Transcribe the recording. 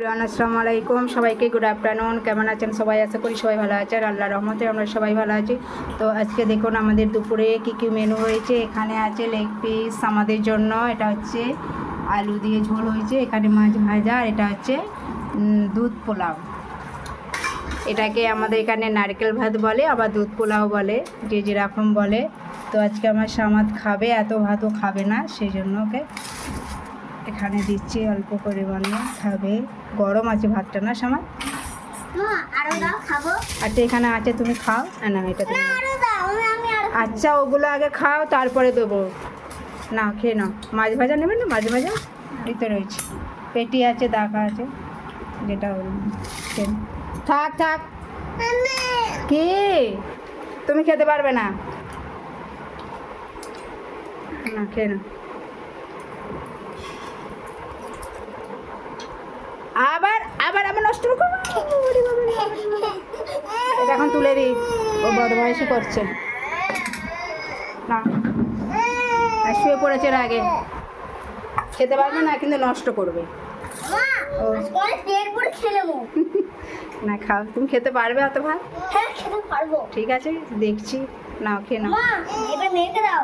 আসসালামু আলাইকুম সবাইকে গুড আফটারনুন। কেমন আছেন সবাই? আশা করি সবাই ভালো আছে আর আল্লাহর রহমতে আমরা সবাই ভালো আছি। তো আজকে দেখুন আমাদের দুপুরে কী মেনু হয়েছে। এখানে আছে লেগ পিস আমাদের জন্য, এটা হচ্ছে আলু দিয়ে ঝোল হয়েছে, এখানে মাছ ভাজা, আর এটা হচ্ছে দুধ পোলাও। এটাকে আমাদের এখানে নারকেল ভাত বলে, আবার দুধ পোলাও বলে, যে যেরকম বলে। তো আজকে আমার সামাদ খাবে, এত ভাতও খাবে না, সেই জন্য ওকে এখানে দিচ্ছি অল্প পরিমাণে খাবে। গরম আছে ভাতটা না সামাদ? আচ্ছা এখানে আছে, তুমি খাও। না এটা তুমি, আচ্ছা ওগুলো আগে খাও তারপরে দেবো। না খেয়ে নাও। মাছ ভাজা নেবে না? মাছ ভাজা এই তো রয়েছে, পেটি আছে, দাকা আছে, যেটা থাক থাক। কি তুমি খেতে পারবে না? না খেয়ে নাও। আবার আবার আবার নষ্ট করবো। এটা এখন তুলে দিই, ও বদমাইশি করছে না, শুয়ে পড়েছে আগে। খেতে পারবে না কিন্তু নষ্ট করবে। না খাও, তুমি খেতে পারবে অত ভাত? হ্যাঁ খেতে পারবো। ঠিক আছে দেখছি, নাও খেয়ে নাও। এটা মেখে দাও।